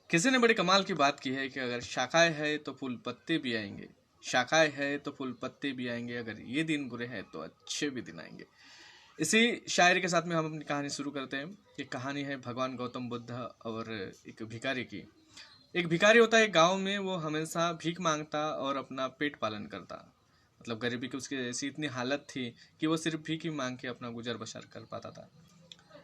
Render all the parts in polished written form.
किसी ने बड़ी कमाल की बात की है कि अगर शाखाएं है तो फूल पत्ते भी आएंगे, शाखाएं है तो फूल पत्ते भी आएंगे, अगर ये दिन बुरे हैं तो अच्छे भी दिन आएंगे। इसी शायरी के साथ में हम अपनी कहानी शुरू करते हैं। ये कहानी है भगवान गौतम बुद्ध और एक भिखारी की। एक भिखारी होता है गांव में, वो हमेशा भीख मांगता और अपना पेट पालन करता। मतलब गरीबी की उसकी ऐसी इतनी हालत थी कि वो सिर्फ भीख ही मांग के अपना गुजर बसर कर पाता था।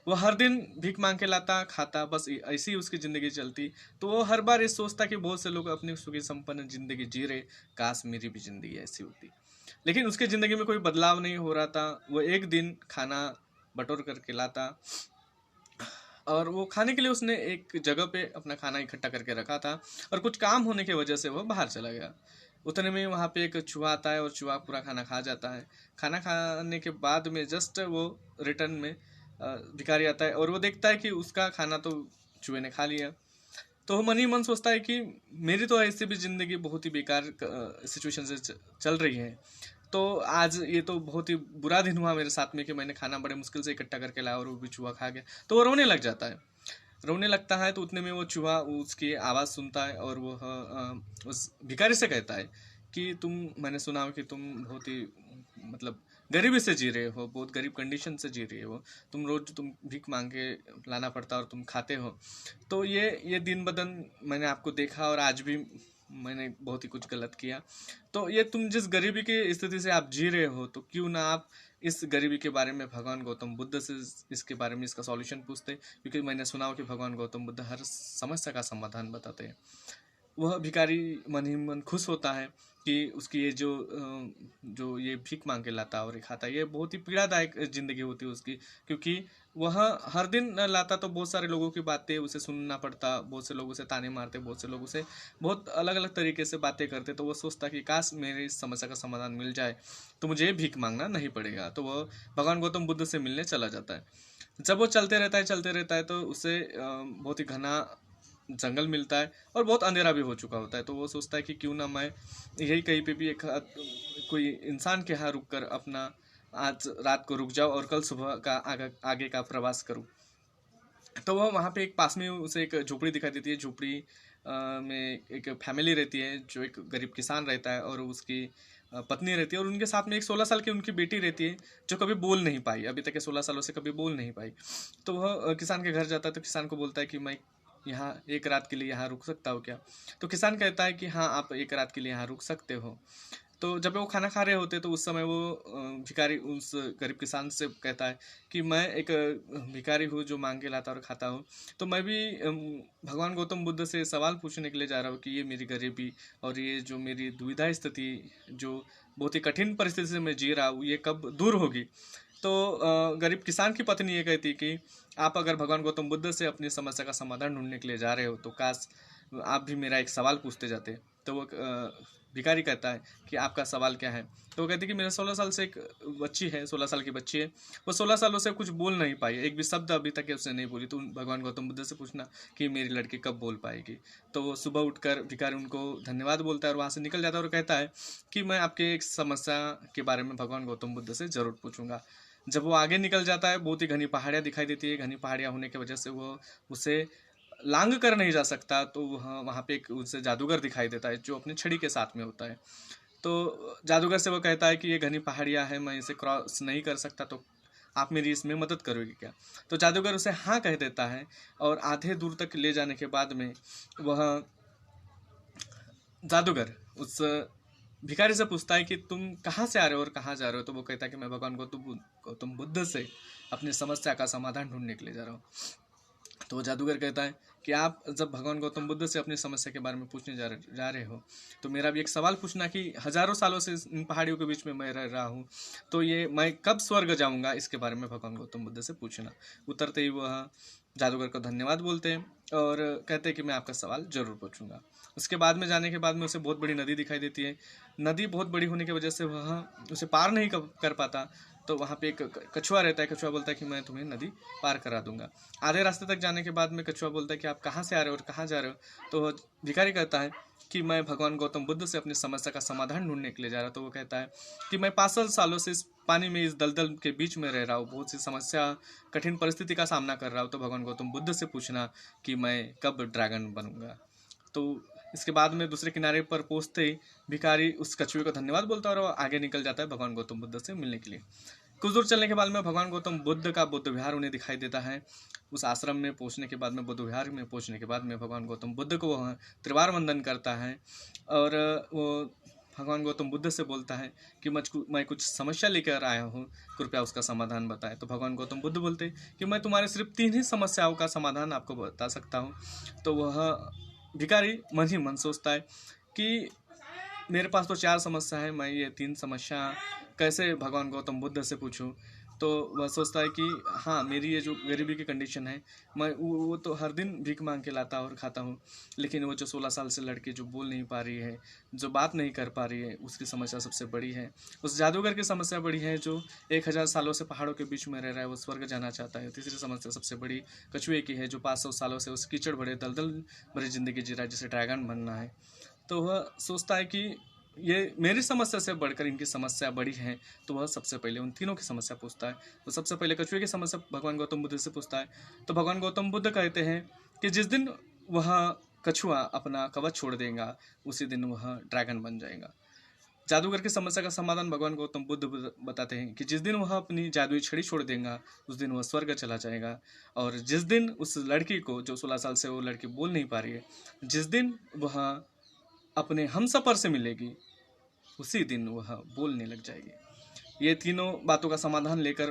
वो हर दिन भीख मांग के लाता, खाता, बस ऐसी ही उसकी ज़िंदगी चलती। तो वो हर बार ये सोचता कि बहुत से लोग अपनी सुखी संपन्न ज़िंदगी जी रहे, काश मेरी भी ज़िंदगी ऐसी होती। लेकिन उसकी ज़िंदगी में कोई बदलाव नहीं हो रहा था। वो एक दिन खाना बटोर करके लाता और वो खाने के लिए उसने एक जगह पे अपना खाना इकट्ठा करके रखा था, और कुछ काम होने की वजह से वो बाहर चला गया। उतने में वहाँ पे एक चूहा आता है और चूहा पूरा खाना खा जाता है। खाना खाने के बाद में जस्ट वो रिटर्न में भिखारी आता है और वो देखता है कि उसका खाना तो चूहे ने खा लिया। तो वो मन ही मन सोचता है कि मेरी तो ऐसी भी ज़िंदगी बहुत ही बेकार सिचुएशन से चल रही है। तो आज ये तो बहुत ही बुरा दिन हुआ मेरे साथ में कि मैंने खाना बड़े मुश्किल से इकट्ठा करके लाया और वो भी चूहा खा गया। तो वो रोने लग जाता है। रोने लगता है तो उतने में वो चूहा उसकी आवाज़ सुनता है और वो उस भिखारी से कहता है कि मैंने सुना हो कि तुम बहुत ही मतलब गरीबी से जी रहे हो, बहुत गरीब कंडीशन से जी रहे हो, तुम भीख मांग के लाना पड़ता और तुम खाते हो। तो ये दिन बदन मैंने आपको देखा और आज भी मैंने बहुत ही कुछ गलत किया। तो ये तुम जिस गरीबी की स्थिति से आप जी रहे हो, तो क्यों ना आप इस गरीबी के बारे में भगवान गौतम बुद्ध से इसके बारे में इसका सॉल्यूशन पूछते, क्योंकि मैंने सुना हो कि भगवान गौतम बुद्ध हर समस्या का समाधान बताते हैं। वह भिखारी मन ही मन खुश होता है कि उसकी ये जो ये भीख मांग के लाता और ये खाता, ये बहुत ही पीड़ादायक जिंदगी होती है उसकी। क्योंकि वह हर दिन लाता तो बहुत सारे लोगों की बातें उसे सुनना पड़ता, बहुत से लोग उसे ताने मारते, बहुत से लोग उसे बहुत अलग अलग तरीके से बातें करते। तो वो सोचता कि काश मेरे इस समस्या का समाधान मिल जाए तो मुझे भीख मांगना नहीं पड़ेगा। तो वह भगवान गौतम बुद्ध से मिलने चला जाता है। जब वो चलते रहता है तो उसे बहुत ही घना जंगल मिलता है और बहुत अंधेरा भी हो चुका होता है। तो वो सोचता है कि क्यों ना मैं यही कहीं पे भी एक कोई इंसान के यहाँ रुक कर अपना आज रात को रुक जाऊँ और कल सुबह का आगे का प्रवास करूँ। तो वो वहाँ पे एक पास में उसे एक झोपड़ी दिखाई देती है। झोपड़ी में एक फैमिली रहती है, जो एक गरीब किसान रहता है और उसकी पत्नी रहती है, और उनके साथ में एक 16 साल की उनकी बेटी रहती है, जो कभी बोल नहीं पाई, अभी तक के 16 सालों से कभी बोल नहीं पाई। तो वह किसान के घर जाता है तो किसान को बोलता है कि मैं यहाँ एक रात के लिए यहाँ रुक सकता हूँ क्या। तो किसान कहता है कि हाँ, आप एक रात के लिए यहाँ रुक सकते हो। तो जब वो खाना खा रहे होते तो उस समय वो भिखारी उस गरीब किसान से कहता है कि मैं एक भिखारी हूँ जो मांग के लाता और खाता हूँ। तो मैं भी भगवान गौतम बुद्ध से सवाल पूछने के लिए जा रहा हूँ कि ये मेरी गरीबी और ये जो मेरी दुविधा स्थिति, जो बहुत ही कठिन परिस्थिति से मैं जी रहा हूँ, ये कब दूर होगी। तो गरीब किसान की पत्नी ये कहती कि आप अगर भगवान गौतम बुद्ध से अपनी समस्या का समाधान ढूंढने के लिए जा रहे हो तो काश आप भी मेरा एक सवाल पूछते जाते। तो वो भिखारी कहता है कि आपका सवाल क्या है। तो वो कहती कि मेरे 16 साल से एक बच्ची है, 16 साल की बच्ची है, वो 16 सालों से कुछ बोल नहीं पाई, एक भी शब्द अभी तक उसने नहीं बोली। तो भगवान गौतम बुद्ध से पूछना कि मेरी लड़की कब बोल पाएगी। तो वो सुबह उठकर भिखारी उनको धन्यवाद बोलता है और वहाँ से निकल जाता है और कहता है कि मैं आपके एक समस्या के बारे में भगवान गौतम बुद्ध से ज़रूर पूछूंगा। जब वो आगे निकल जाता है, बहुत ही घनी पहाड़ियाँ दिखाई देती है। घनी पहाड़ियाँ होने की वजह से वो उसे लांग कर नहीं जा सकता। तो वहाँ पे एक उसे जादूगर दिखाई देता है जो अपनी छड़ी के साथ में होता है। तो जादूगर से वो कहता है कि ये घनी पहाड़ियाँ हैं, मैं इसे क्रॉस नहीं कर सकता, तो आप मेरी इसमें मदद करोगे क्या। तो जादूगर उसे हाँ कह देता है और आधे दूर तक ले जाने के बाद में वह जादूगर उस भिखारी से पूछता है कि तुम कहाँ से आ रहे हो और कहाँ जा रहे हो। तो वो कहता है कि मैं भगवान गौतम बुद्ध से अपनी समस्या का समाधान ढूंढने के लिए जा रहा हूँ। तो जादूगर कहता है कि आप जब भगवान गौतम बुद्ध से अपनी समस्या के बारे में पूछने जा रहे हो तो मेरा भी एक सवाल पूछना कि हजारों सालों से इन पहाड़ियों के बीच में मैं रह रहा हूँ, तो ये मैं कब स्वर्ग जाऊँगा, इसके बारे में भगवान गौतम बुद्ध से पूछना। उतरते ही वह जादूगर को धन्यवाद बोलते हैं और कहते हैं कि मैं आपका सवाल जरूर पूछूंगा। उसके बाद में जाने के बाद में उसे बहुत बड़ी नदी दिखाई देती है। नदी बहुत बड़ी होने की वजह से वह उसे पार नहीं कर पाता। तो वहाँ पे एक कछुआ रहता है। कछुआ बोलता है कि मैं तुम्हें नदी पार करा दूंगा। आधे रास्ते तक जाने के बाद में कछुआ बोलता है कि आप कहाँ से आ रहे हो और कहाँ जा रहे हो। तो भिखारी कहता है कि मैं भगवान गौतम बुद्ध से अपनी समस्या का समाधान ढूंढने के लिए जा रहा हूँ। तो वो कहता है कि मैं 500 सालों से इस पानी में, इस दलदल के बीच में रह रहा हूँ, बहुत सी समस्या, कठिन परिस्थिति का सामना कर रहा हूँ। तो भगवान गौतम बुद्ध से पूछना कि मैं कब ड्रैगन बनूंगा। तो इसके बाद में दूसरे किनारे पर पहुंचते ही भिखारी उस कछुए को धन्यवाद बोलता है और वो आगे निकल जाता है भगवान गौतम बुद्ध से मिलने के लिए। कुछ दूर चलने के बाद में भगवान गौतम बुद्ध का बुद्ध विहार उन्हें दिखाई देता है। उस आश्रम में पहुंचने के बाद में, बुद्ध विहार में पहुंचने के बाद में भगवान गौतम बुद्ध को वह त्रिवार वंदन करता है और वो भगवान गौतम बुद्ध से बोलता है कि मैं कुछ समस्या लेकर आया हूँ, कृपया उसका समाधान बताएं। तो भगवान गौतम बुद्ध बोलते कि मैं तुम्हारे सिर्फ 3 ही समस्याओं का समाधान आपको बता सकता हूँ। तो वह भिखारी मन ही मन सोचता है कि मेरे पास तो 4 समस्या है, मैं ये 3 समस्या कैसे भगवान गौतम बुद्ध से पूछूं। तो वह सोचता है कि हाँ, मेरी ये जो गरीबी की कंडीशन है, मैं वो तो हर दिन भीख मांग के लाता और खाता हूँ, लेकिन वो जो 16 साल से लड़की जो बोल नहीं पा रही है, जो बात नहीं कर पा रही है, उसकी समस्या सबसे बड़ी है। उस जादूगर की समस्या बड़ी है जो 1000 सालों से पहाड़ों के बीच में रह रहा है, वो स्वर्ग जाना चाहता है। तीसरी समस्या सबसे बड़ी कछुए की है जो 500 सालों से उस कीचड़ भरे दलदल भरी जिंदगी जी रहा है, जिसे ड्रैगन बनना है। तो वह सोचता है कि ये मेरी समस्या से बढ़कर इनकी समस्या बड़ी है। तो वह सबसे पहले उन तीनों की समस्या पूछता है। तो सबसे पहले कछुए की समस्या भगवान गौतम बुद्ध से पूछता है। तो भगवान गौतम बुद्ध कहते हैं कि जिस दिन वह कछुआ अपना कवच छोड़ देगा, उसी दिन वह ड्रैगन बन जाएगा। जादूगर की समस्या का समाधान भगवान गौतम बुद्ध बताते हैं कि जिस दिन वह अपनी जादुई छड़ी छोड़ देगा, उस दिन वह स्वर्ग चला जाएगा। और जिस दिन उस लड़की को, जो 16 साल से वो लड़की बोल नहीं पा रही है, जिस दिन वह अपने हमसफर से मिलेगी, उसी दिन वह बोलने लग जाएगी। ये तीनों बातों का समाधान लेकर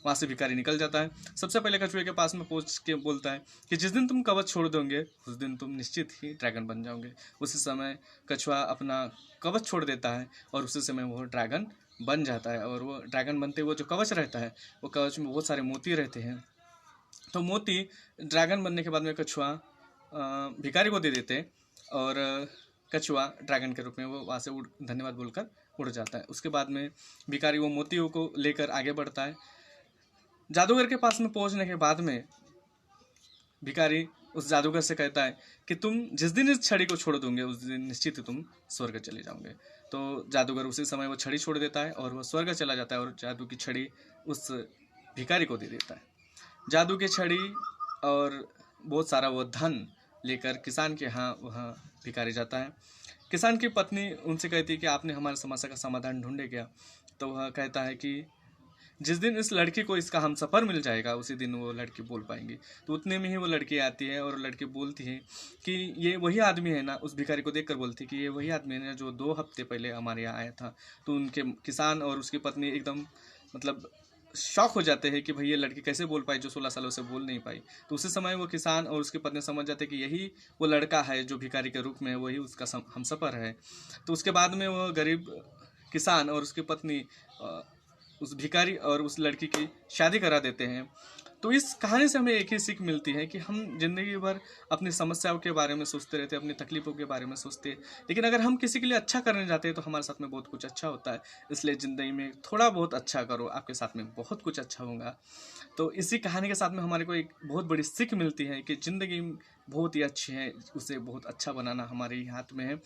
वहाँ से भिखारी निकल जाता है। सबसे पहले कछुए के पास में पहुँच के बोलता है कि जिस दिन तुम कवच छोड़ दोगे, उस दिन तुम निश्चित ही ड्रैगन बन जाओगे। उसी समय कछुआ अपना कवच छोड़ देता है और उसी समय वो ड्रैगन बन जाता है। और वो ड्रैगन बनते हुए जो कवच रहता है, वो कवच में बहुत सारे मोती रहते हैं। तो मोती ड्रैगन बनने के बाद में कछुआ भिखारी को दे देते और कछुआ ड्रैगन के रूप में वो वहाँ से धन्यवाद बोलकर उड़ जाता है। उसके बाद में भिखारी वो मोतियों को लेकर आगे बढ़ता है। जादूगर के पास में पहुँचने के बाद में भिखारी उस जादूगर से कहता है कि तुम जिस दिन इस छड़ी को छोड़ दोगे, उस दिन निश्चित ही तुम स्वर्ग चले जाओगे। तो जादूगर उसी समय वो छड़ी छोड़ देता है और वह स्वर्ग चला जाता है और जादू की छड़ी उस भिखारी को दे देता है। जादू की छड़ी और बहुत सारा वो धन लेकर किसान के यहाँ वह भिखारी जाता है। किसान की पत्नी उनसे कहती है कि आपने हमारी समस्या का समाधान ढूंढे क्या। तो वह कहता है कि जिस दिन इस लड़की को इसका हमसफर मिल जाएगा, उसी दिन वो लड़की बोल पाएंगी। तो उतने में ही वो लड़की आती है और लड़की बोलती है कि ये वही आदमी है ना। उस भिखारी को देखकर बोलती है कि ये वही आदमी है ना जो 2 हफ्ते पहले हमारे यहाँ आया था। तो उनके किसान और उसकी पत्नी एकदम मतलब शॉक हो जाते हैं कि भाई ये लड़की कैसे बोल पाई जो 16 सालों से बोल नहीं पाई। तो उसी समय वो किसान और उसकी पत्नी समझ जाते कि यही वो लड़का है जो भिखारी के रूप में है, वही उसका हमसफर है। तो उसके बाद में वो गरीब किसान और उसकी पत्नी उस भिखारी और उस लड़की की शादी करा देते हैं। तो इस कहानी से हमें एक ही सीख मिलती है कि हम जिंदगी भर अपनी समस्याओं के बारे में सोचते रहते हैं, अपनी तकलीफों के बारे में सोचते हैं, लेकिन अगर हम किसी के लिए अच्छा करने जाते हैं तो हमारे साथ में बहुत कुछ अच्छा होता है। इसलिए ज़िंदगी में थोड़ा बहुत अच्छा करो, आपके साथ में बहुत कुछ अच्छा होगा। तो इसी कहानी के साथ में हमारे को एक बहुत बड़ी सीख मिलती है कि ज़िंदगी बहुत ही अच्छी है, उसे बहुत अच्छा बनाना हमारे ही हाथ में है।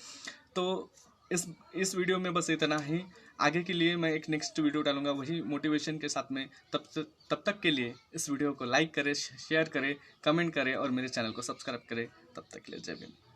तो इस वीडियो में बस इतना ही। आगे के लिए मैं एक नेक्स्ट वीडियो डालूंगा वही मोटिवेशन के साथ में। तब तक के लिए इस वीडियो को लाइक करें, शेयर करें, कमेंट करें और मेरे चैनल को सब्सक्राइब करें। तब तक के लिए जय भीम।